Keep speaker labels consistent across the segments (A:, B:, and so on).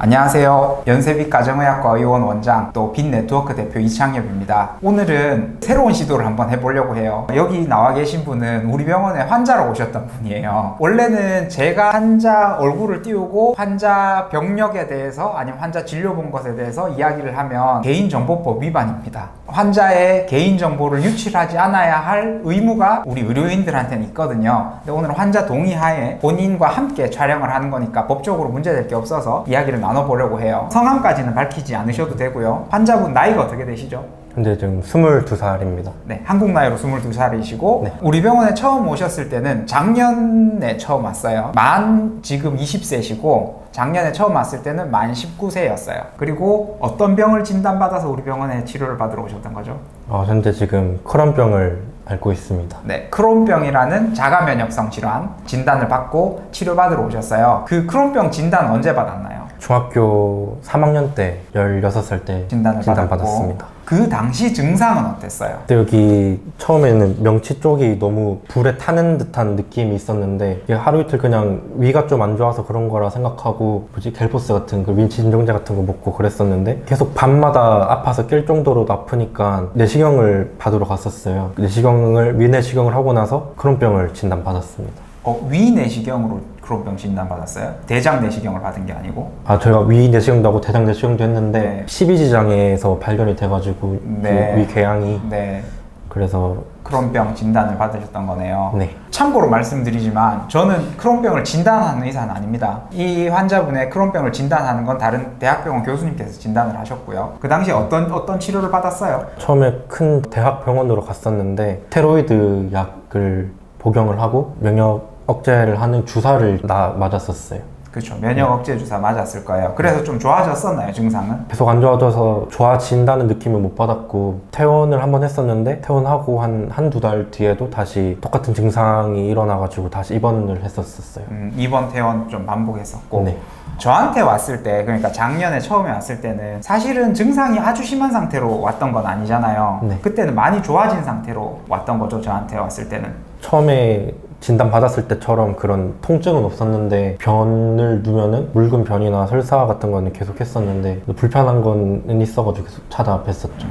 A: 안녕하세요. 연세빛 가정의학과 의원 원장 또 빛네트워크 대표 이창엽입니다. 오늘은 새로운 시도를 한번 해보려고 해요. 여기 나와 계신 분은 우리 병원에 환자로 오셨던 분이에요. 원래는 제가 환자 얼굴을 띄우고 환자 병력에 대해서 아니면 환자 진료 본 것에 대해서 이야기를 하면 개인정보법 위반입니다. 환자의 개인정보를 유출하지 않아야 할 의무가 우리 의료인들한테는 있거든요. 근데 오늘은 환자 동의하에 본인과 함께 촬영을 하는 거니까 법적으로 문제될 게 없어서 이야기를 나눠보려고 해요. 성함까지는 밝히지 않으셔도 되고요. 환자분 나이가 어떻게 되시죠?
B: 현재 지금 22살입니다.
A: 네, 한국 나이로 22살이시고
B: 네.
A: 우리 병원에 처음 오셨을 때는 작년에 처음 왔어요. 만 지금 20세시고 작년에 처음 왔을 때는 만 19세였어요. 그리고 어떤 병을 진단받아서 우리 병원에 치료를 받으러 오셨던 거죠?
B: 현재 지금 크론병을 앓고 있습니다.
A: 네, 크론병이라는 자가면역성 질환 진단을 받고 치료받으러 오셨어요. 그 크론병 진단 언제 받았나요?
B: 중학교 3학년 때 16살 때
A: 진단을
B: 진단받았습니다.
A: 그 당시 증상은 어땠어요?
B: 근데 여기 처음에는 명치 쪽이 너무 불에 타는 듯한 느낌이 있었는데 이게 하루 이틀 그냥 위가 좀 안 좋아서 그런 거라 생각하고 갤포스 같은 그 민치 진정제 같은 거 먹고 그랬었는데 계속 밤마다 아파서 깰 정도로 아프니까 내시경을 받으러 갔었어요. 위내시경을 하고 나서 크론병을 진단받았습니다.
A: 위내시경으로 크론병 진단 받았어요? 대장 내시경을 받은 게 아니고?
B: 저희가 위 내시경도 하고 대장 내시경도 했는데
A: 네.
B: 12지장에서 발견이 돼가지고
A: 네.
B: 위 궤양이
A: 네.
B: 그래서
A: 크론병 진단을 받으셨던 거네요.
B: 네.
A: 참고로 말씀드리지만 저는 크론병을 진단하는 의사는 아닙니다. 이 환자분의 크론병을 진단하는 건 다른 대학병원 교수님께서 진단을 하셨고요. 그 당시에 어떤 치료를 받았어요?
B: 처음에 큰 대학병원으로 갔었는데 스테로이드 약을 복용을 하고 면역 억제를 하는 주사를 맞았었어요.
A: 그렇죠. 면역 억제 주사 맞았을 거예요. 그래서 좀 좋아졌었나요, 증상은?
B: 계속 안 좋아져서 좋아진다는 느낌을 못 받았고 퇴원을 한번 했었는데 퇴원하고 한두 달 뒤에도 다시 똑같은 증상이 일어나가지고 다시 입원을 했었어요.
A: 입원 퇴원 좀 반복했었고
B: 네.
A: 저한테 왔을 때, 그러니까 작년에 처음에 왔을 때는 사실은 증상이 아주 심한 상태로 왔던 건 아니잖아요.
B: 네.
A: 그때는 많이 좋아진 상태로 왔던 거죠, 저한테 왔을 때는.
B: 처음에 진단받았을 때처럼 그런 통증은 없었는데 변을 누면은 묽은 변이나 설사 같은 거는 계속 했었는데 불편한 거는 있어가지고 계속 찾아뵀었죠.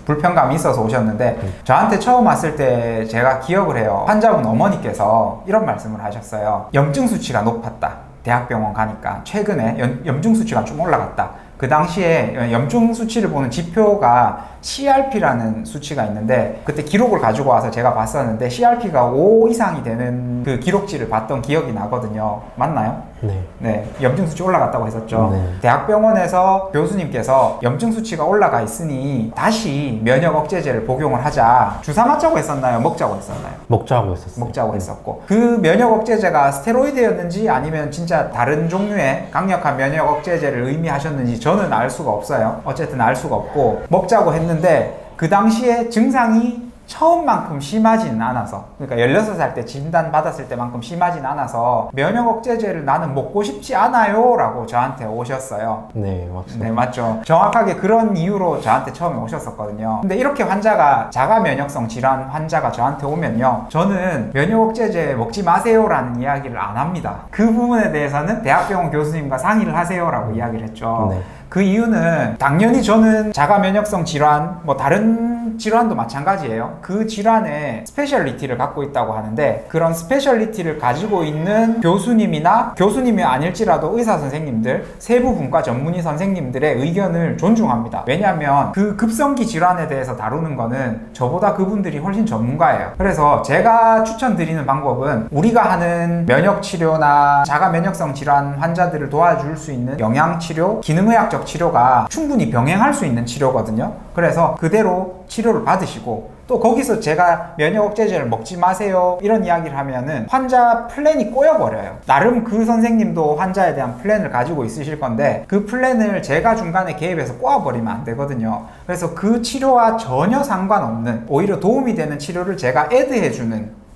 A: 불편감이 있어서 오셨는데 저한테 처음 왔을 때 제가 기억을 해요. 환자분 어머니께서 이런 말씀을 하셨어요. 염증 수치가 높았다. 대학병원 가니까 최근에 염증 수치가 좀 올라갔다. 그 당시에 염증 수치를 보는 지표가 CRP라는 수치가 있는데 그때 기록을 가지고 와서 제가 봤었는데 CRP가 5 이상이 되는 그 기록지를 봤던 기억이 나거든요. 맞나요?
B: 네.
A: 네, 염증 수치 올라갔다고 했었죠.
B: 네.
A: 대학병원에서 교수님께서 염증 수치가 올라가 있으니 다시 면역 억제제를 복용을 하자. 주사 맞자고 했었나요? 먹자고 했었나요?
B: 먹자고 했었어요.
A: 먹자고 했었고 그 면역 억제제가 스테로이드였는지 아니면 진짜 다른 종류의 강력한 면역 억제제를 의미하셨는지 저는 알 수가 없어요. 어쨌든 알 수가 없고 먹자고 했는데 그 당시에 증상이 처음만큼 심하지는 않아서, 그러니까 16살 때 진단 받았을 때만큼 심하진 않아서 면역 억제제를 나는 먹고 싶지 않아요 라고 저한테 오셨어요.
B: 네, 맞습니다.
A: 네, 맞죠. 정확하게 그런 이유로 저한테 처음에 오셨었거든요. 근데 이렇게 환자가 자가 면역성 질환 환자가 저한테 오면요, 저는 면역 억제제 먹지 마세요 라는 이야기를 안 합니다. 그 부분에 대해서는 대학병원 교수님과 상의를 하세요 라고 이야기를 했죠.
B: 네.
A: 그 이유는 당연히 저는 자가 면역성 질환, 뭐 다른 질환도 마찬가지예요. 그 질환에 스페셜리티를 갖고 있다고 하는데 그런 스페셜리티를 가지고 있는 교수님이나 교수님이 아닐지라도 의사 선생님들, 세부 분과 전문의 선생님들의 의견을 존중합니다. 왜냐하면 그 급성기 질환에 대해서 다루는 거는 저보다 그분들이 훨씬 전문가예요. 그래서 제가 추천드리는 방법은 우리가 하는 면역 치료나 자가 면역성 질환 환자들을 도와줄 수 있는 영양 치료, 기능의학적 치료가 충분히 병행할 수 있는 치료거든요. 그래서 그대로 치료를 받으시고 또 거기서 제가 면역 억제제를 먹지 마세요 이런 이야기를 하면은 환자 플랜이 꼬여버려요. 나름 그 선생님도 환자에 대한 플랜을 가지고 있으실 건데 그 플랜을 제가 중간에 개입해서 꼬아버리면 안 되거든요. 그래서 그 치료와 전혀 상관없는 오히려 도움이 되는 치료를 제가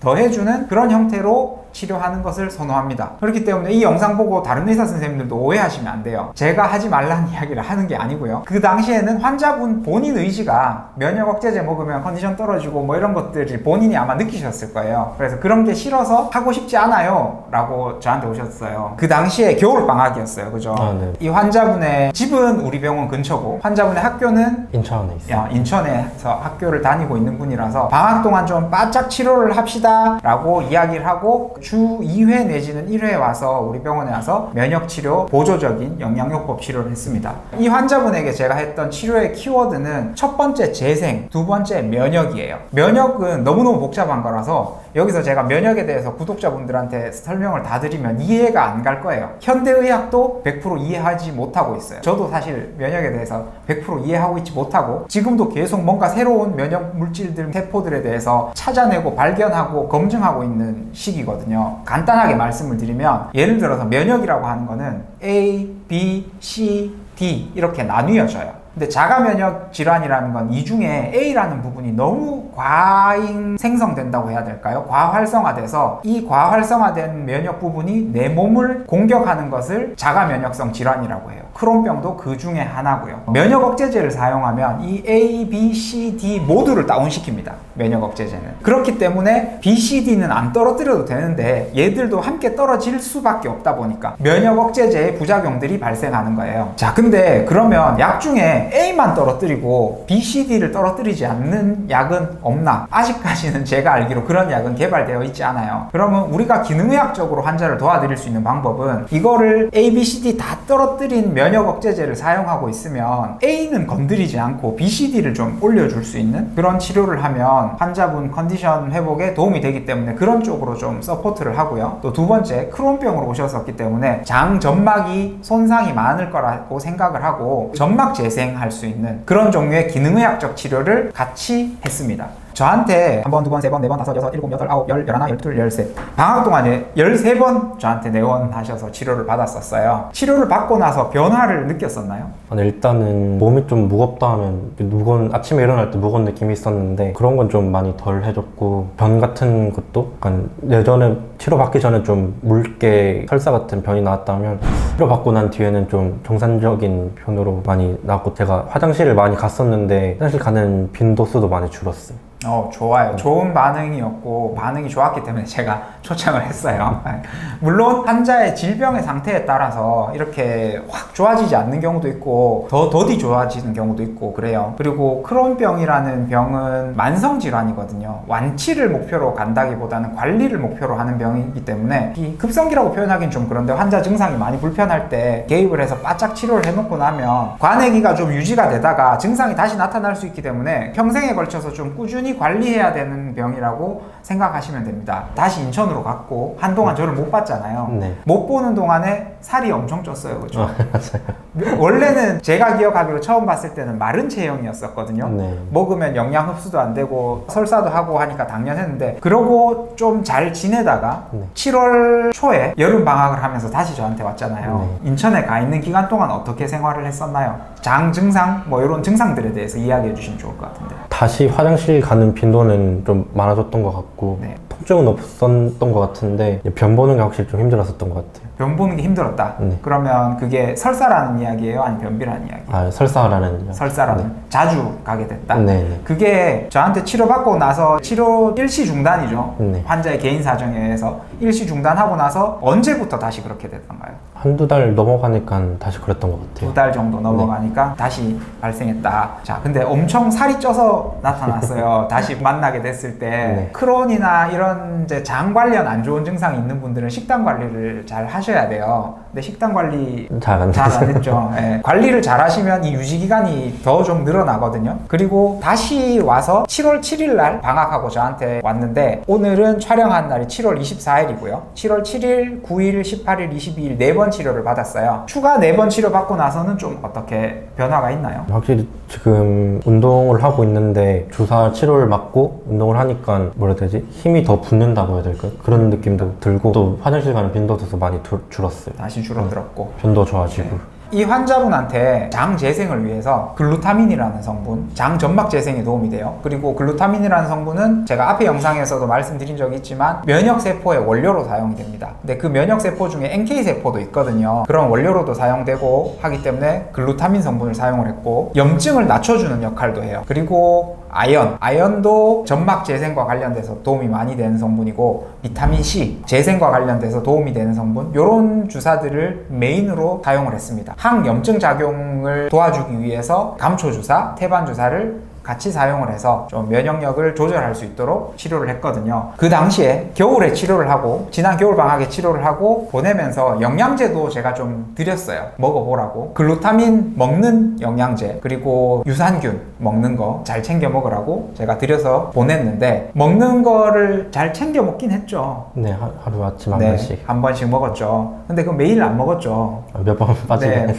A: 더해주는 그런 형태로 치료하는 것을 선호합니다. 그렇기 때문에 이 영상 보고 다른 의사 선생님들도 오해하시면 안 돼요. 제가 하지 말라는 이야기를 하는 게 아니고요. 그 당시에는 환자분 본인 의지가 면역 억제제 먹으면 컨디션 떨어지고 뭐 이런 것들이 본인이 아마 느끼셨을 거예요. 그래서 그런 게 싫어서 하고 싶지 않아요 라고 저한테 오셨어요. 그 당시에 겨울방학이었어요. 그죠?
B: 네.
A: 이 환자분의 집은 우리 병원 근처고 환자분의 학교는
B: 인천에 있어요.
A: 인천에서 학교를 다니고 있는 분이라서 방학 동안 좀 바짝 치료를 합시다 라고 이야기를 하고 주 2회 내지는 1회 와서 우리 병원에 와서 면역치료, 보조적인 영양요법 치료를 했습니다. 이 환자분에게 제가 했던 치료의 키워드는 첫 번째 재생, 두 번째 면역이에요. 면역은 너무너무 복잡한 거라서 여기서 제가 면역에 대해서 구독자분들한테 설명을 다 드리면 이해가 안 갈 거예요. 현대의학도 100% 이해하지 못하고 있어요. 저도 사실 면역에 대해서 100% 이해하고 있지 못하고 지금도 계속 뭔가 새로운 면역 물질들, 세포들에 대해서 찾아내고 발견하고 검증하고 있는 시기거든요. 간단하게 말씀을 드리면 예를 들어서 면역이라고 하는 거는 A, B, C, D 이렇게 나뉘어져요. 근데 자가 면역 질환이라는 건 이 중에 A라는 부분이 너무 과잉 생성된다고 해야 될까요? 과활성화돼서 이 과활성화된 면역 부분이 내 몸을 공격하는 것을 자가 면역성 질환이라고 해요. 크론병도 그 중에 하나고요. 면역 억제제를 사용하면 이 A, B, C, D 모두를 다운시킵니다. 면역 억제제는. 그렇기 때문에 B, C, D는 안 떨어뜨려도 되는데 얘들도 함께 떨어질 수밖에 없다 보니까 면역 억제제의 부작용들이 발생하는 거예요. 자, 근데 그러면 약 중에 A만 떨어뜨리고 B, C, D를 떨어뜨리지 않는 약은 없나? 아직까지는 제가 알기로 그런 약은 개발되어 있지 않아요. 그러면 우리가 기능의학적으로 환자를 도와드릴 수 있는 방법은 이거를 A, B, C, D 다 떨어뜨린 면역 억제제를 사용하고 있으면 A는 건드리지 않고 B, C, D를 좀 올려줄 수 있는 그런 치료를 하면 환자분 컨디션 회복에 도움이 되기 때문에 그런 쪽으로 좀 서포트를 하고요. 또 두 번째, 크론병으로 오셨었기 때문에 장 점막이 손상이 많을 거라고 생각을 하고 점막 재생할 수 있는 그런 종류의 기능의학적 치료를 같이 했습니다. 저한테 한 번, 두 번, 세 번, 네 번, 다섯, 여섯, 일곱, 여덟, 아홉, 열, 열하나, 열둘, 열셋 방학 동안에 13번 저한테 내원하셔서 치료를 받았었어요. 치료를 받고 나서 변화를 느꼈었나요?
B: 일단은 몸이 좀 무겁다 하면 아침에 일어날 때 무거운 느낌이 있었는데 그런 건 좀 많이 덜 해줬고 변 같은 것도 약간 예전에 치료받기 전에 좀 묽게 설사 같은 변이 나왔다면 치료받고 난 뒤에는 좀 정상적인 변으로 많이 나왔고 제가 화장실을 많이 갔었는데 화장실 가는 빈도수도 많이 줄었어요.
A: 좋아요. 좋은 반응이었고 반응이 좋았기 때문에 제가 초청을 했어요. 물론 환자의 질병의 상태에 따라서 이렇게 확 좋아지지 않는 경우도 있고 더디 좋아지는 경우도 있고 그래요. 그리고 크론병이라는 병은 만성질환이거든요. 완치를 목표로 간다기보다는 관리를 목표로 하는 병이기 때문에 이 급성기라고 표현하기는 좀 그런데 환자 증상이 많이 불편할 때 개입을 해서 바짝 치료를 해놓고 나면 관해기가 좀 유지가 되다가 증상이 다시 나타날 수 있기 때문에 평생에 걸쳐서 좀 꾸준히 관리해야 되는 병이라고 생각하시면 됩니다. 다시 인천으로 갔고 한동안 저를 못 봤잖아요.
B: 네.
A: 못 보는 동안에 살이 엄청 쪘어요. 그렇죠?
B: 맞아요.
A: 원래는 제가 기억하기로 처음 봤을 때는 마른 체형이었었거든요.
B: 네.
A: 먹으면 영양 흡수도 안 되고 설사도 하고 하니까 당연했는데 그러고 좀 잘 지내다가
B: 네.
A: 7월 초에 여름 방학을 하면서 다시 저한테 왔잖아요.
B: 네.
A: 인천에 가 있는 기간 동안 어떻게 생활을 했었나요? 장 증상 뭐 이런 증상들에 대해서 이야기해 주시면 좋을 것 같은데.
B: 다시 화장실 가는 빈도는 좀 많아졌던 것 같고
A: 네.
B: 통증은 없었던 것 같은데 변 보는 게 확실히 좀 힘들었었던 것 같아요.
A: 변 보는 게 힘들었다.
B: 네.
A: 그러면 그게 설사라는 이야기예요? 아니면 변비라는 이야기예요?
B: 설사라는
A: 설사라는.
B: 네.
A: 자주 가게 됐다.
B: 네.
A: 그게 저한테 치료받고 나서 치료 일시 중단이죠.
B: 네.
A: 환자의 개인 사정에 의해서 일시 중단하고 나서 언제부터 다시 그렇게 됐던가요?
B: 한두 달 넘어가니까 다시 그랬던 것 같아요.
A: 2달 정도 넘어가니까 다시 발생했다. 자, 근데 엄청 살이 쪄서 나타났어요. 다시 만나게 됐을 때.
B: 네.
A: 크론이나 이런 이제 장 관련 안 좋은 증상이 있는 분들은 식단 관리를 잘 하셔야 돼요. 근데 식단 관리
B: 잘 안
A: 잘 안
B: 됐어요.
A: 했죠. 예. 관리를 잘 하시면 이 유지 기간이 더 좀 늘어나거든요. 그리고 다시 와서 7월 7일 날 방학하고 저한테 왔는데 오늘은 촬영한 날이 7월 24일이고요. 7월 7일, 9일, 18일, 22일 4번 치료를 받았어요. 추가 4번 치료 받고 나서는 좀 어떻게 변화가 있나요?
B: 확실히 지금 운동을 하고 있는데 주사 치료를 맞고 운동을 하니까 뭐라 해야 되지? 힘이 더 붙는다고 해야 될까요? 그런 느낌도 들고 또 화장실 가는 빈도수도 많이 줄었어요.
A: 다시 줄어들었고.
B: 변도 좋아지고.
A: 이 환자분한테 장 재생을 위해서 글루타민이라는 성분, 장 점막 재생에 도움이 돼요. 그리고 글루타민이라는 성분은 제가 앞에 영상에서도 말씀드린 적이 있지만 면역세포의 원료로 사용이 됩니다. 근데 그 면역세포 중에 NK세포도 있거든요. 그런 원료로도 사용되고 하기 때문에 글루타민 성분을 사용을 했고, 염증을 낮춰주는 역할도 해요. 그리고 아연도 점막 재생과 관련돼서 도움이 많이 되는 성분이고, 비타민C 재생과 관련돼서 도움이 되는 성분, 이런 주사들을 메인으로 사용을 했습니다. 항염증 작용을 도와주기 위해서 감초주사, 태반주사를 같이 사용을 해서 좀 면역력을 조절할 수 있도록 치료를 했거든요. 그 당시에 겨울에 치료를 하고, 지난 겨울 방학에 치료를 하고 보내면서 영양제도 제가 좀 드렸어요. 먹어보라고. 글루타민 먹는 영양제, 그리고 유산균 먹는 거 잘 챙겨 먹으라고 제가 드려서 보냈는데, 먹는 거를 잘 챙겨 먹긴 했죠.
B: 네, 하루 아침 한
A: 네,
B: 번씩.
A: 한 번씩 먹었죠. 근데 그 매일 안 먹었죠.
B: 몇 번 빠지게.
A: 네,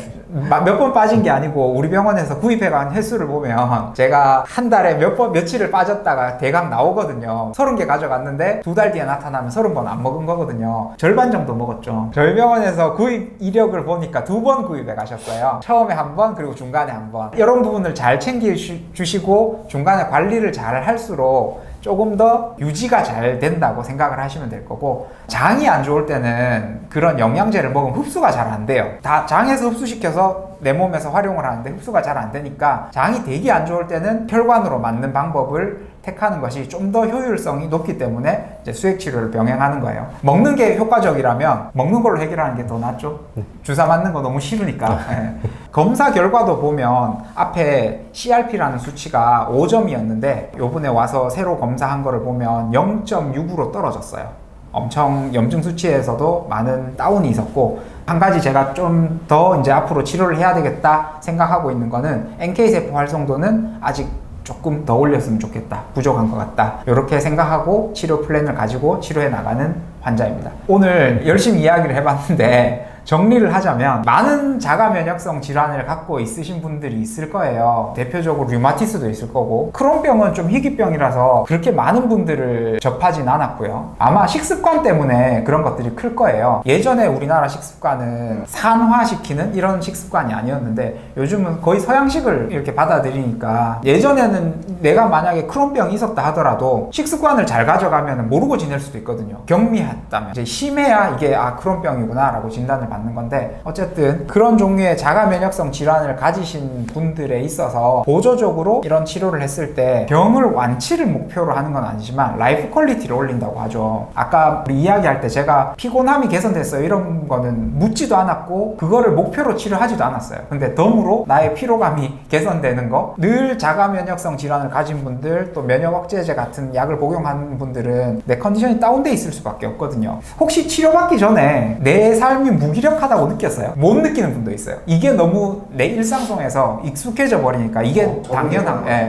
A: 몇 번 빠진 게 아니고, 우리 병원에서 구입해간 횟수를 보면 제가 한 달에 며칠을 빠졌다가 대강 나오거든요. 30개 가져갔는데 2달 뒤에 나타나면 30번 안 먹은 거거든요. 절반 정도 먹었죠. 저희 병원에서 구입 이력을 보니까 2번 구입해 가셨어요. 처음에 한 번, 그리고 중간에 한 번. 이런 부분을 잘 챙겨주시고 중간에 관리를 잘 할수록 조금 더 유지가 잘 된다고 생각을 하시면 될 거고, 장이 안 좋을 때는 그런 영양제를 먹으면 흡수가 잘 안 돼요. 다 장에서 흡수시켜서 내 몸에서 활용을 하는데 흡수가 잘 안 되니까, 장이 되게 안 좋을 때는 혈관으로 맞는 방법을 택하는 것이 좀 더 효율성이 높기 때문에 이제 수액치료를 병행하는 거예요. 먹는 게 효과적이라면 먹는 걸로 해결하는 게 더 낫죠. 주사 맞는 거 너무 싫으니까. 네. 검사 결과도 보면 앞에 CRP라는 수치가 5점이었는데 요번에 와서 새로 검사한 거를 보면 0.6으로 떨어졌어요. 엄청 염증 수치에서도 많은 다운이 있었고, 한 가지 제가 좀 더 이제 앞으로 치료를 해야 되겠다 생각하고 있는 거는, NK세포 활성도는 아직 조금 더 올렸으면 좋겠다, 부족한 것 같다, 이렇게 생각하고 치료 플랜을 가지고 치료해 나가는 환자입니다. 오늘 열심히 이야기를 해봤는데, 정리를 하자면 많은 자가 면역성 질환을 갖고 있으신 분들이 있을 거예요. 대표적으로 류마티스도 있을 거고, 크론병은 좀 희귀병이라서 그렇게 많은 분들을 접하진 않았고요. 아마 식습관 때문에 그런 것들이 클 거예요. 예전에 우리나라 식습관은 산화시키는 이런 식습관이 아니었는데, 요즘은 거의 서양식을 이렇게 받아들이니까, 예전에는 내가 만약에 크론병이 있었다 하더라도 식습관을 잘 가져가면 모르고 지낼 수도 있거든요. 경미했다면. 이제 심해야 이게 크론병이구나 라고 진단을 받는 건데, 어쨌든 그런 종류의 자가 면역성 질환을 가지신 분들에 있어서 보조적으로 이런 치료를 했을 때 병을 완치를 목표로 하는 건 아니지만 라이프 퀄리티를 올린다고 하죠. 아까 우리 이야기할 때 제가 피곤함이 개선됐어요 이런 거는 묻지도 않았고, 그거를 목표로 치료하지도 않았어요. 근데 덤으로 나의 피로감이 개선되는 거, 늘 자가 면역성 질환을 가진 분들, 또 면역 억제제 같은 약을 복용하는 분들은 내 컨디션이 다운돼 있을 수밖에 없거든요. 혹시 치료받기 전에 내 삶이 무기력하다고 느꼈어요? 못 느끼는 분도 있어요. 이게 너무 내 일상 속에서 익숙해져 버리니까 이게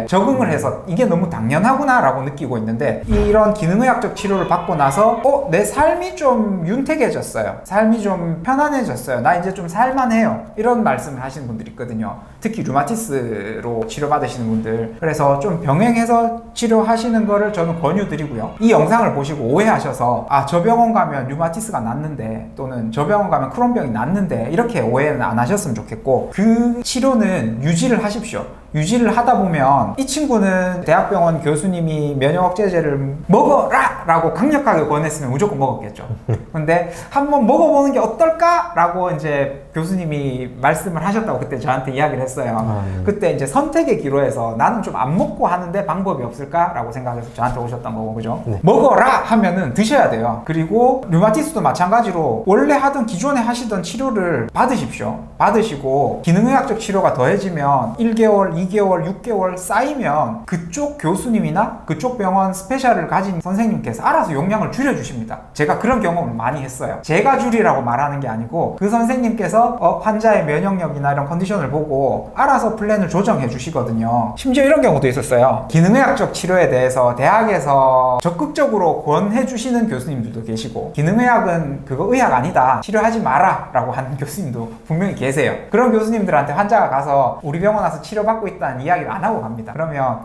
A: 적응을 해서 이게 너무 당연하구나 라고 느끼고 있는데, 이런 기능의학적 치료를 받고 나서 내 삶이 좀 윤택해졌어요, 삶이 좀 편안해졌어요, 나 이제 좀 살만해요, 이런 말씀을 하시는 분들이 있거든요. 특히 류마티스로 치료받으시는 분들. 그래서 좀 병행해서 치료하시는 거를 저는 권유드리고요. 이 영상을 보시고 오해하셔서 저 병원 가면 류마티스가 낫는데, 또는 저 병원 가면 크론병이 낫는데, 이렇게 오해는 안 하셨으면 좋겠고, 그 치료는 유지를 하십시오. 유지를 하다 보면, 이 친구는 대학병원 교수님이 면역 억제제를 먹어라! 라고 강력하게 권했으면 무조건 먹었겠죠. 근데 한번 먹어보는 게 어떨까? 라고 이제 교수님이 말씀을 하셨다고 그때 저한테 이야기를 했어요. 그때 이제 선택의 기로에서 나는 좀 안 먹고 하는데 방법이 없을까? 라고 생각해서 저한테 오셨던 거고, 그죠?
B: 네.
A: 먹어라! 하면은 드셔야 돼요. 그리고 류마티스도 마찬가지로 원래 하던 기존에 하시던 치료를 받으십시오. 받으시고 기능의학적 치료가 더해지면 1개월, 2개월, 6개월 쌓이면 그쪽 교수님이나 그쪽 병원 스페셜을 가진 선생님께서 알아서 용량을 줄여주십니다. 제가 그런 경험을 많이 했어요. 제가 줄이라고 말하는 게 아니고, 그 선생님께서 환자의 면역력이나 이런 컨디션을 보고 치료도 알아서 플랜을 조정해 주시거든요. 심지어 이런 경우도 있었어요. 기능의학적 치료에 대해서 대학에서 적극적으로 권해 주시는 교수님들도 계시고, 기능의학은 그거 의학 아니다, 치료하지 마라 라고 하는 교수님도 분명히 계세요. 그런 교수님들한테 환자가 가서 우리 병원 와서 치료받고 있다는 이야기를 안 하고 갑니다. 그러면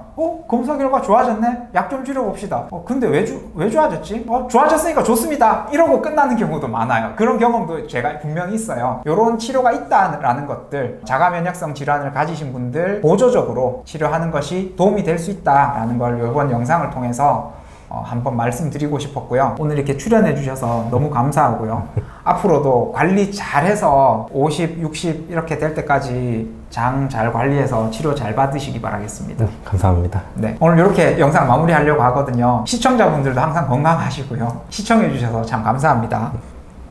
A: 검사 결과 좋아졌네? 약 좀 줄여봅시다. 근데 왜 좋아졌지? 좋아졌으니까 좋습니다 이러고 끝나는 경우도 많아요. 그런 경험도 제가 분명히 있어요. 이런 치료가 있다라는 것들, 자가면역성 질환을 가지신 분들 보조적으로 치료하는 것이 도움이 될 수 있다라는 걸 이번 영상을 통해서 한번 말씀드리고 싶었고요. 오늘 이렇게 출연해 주셔서 너무 감사하고요. 앞으로도 관리 잘해서 50, 60 이렇게 될 때까지 장 잘 관리해서 치료 잘 받으시기 바라겠습니다.
B: 감사합니다.
A: 네, 오늘 이렇게 영상 마무리하려고 하거든요. 시청자분들도 항상 건강하시고요. 시청해 주셔서 참 감사합니다.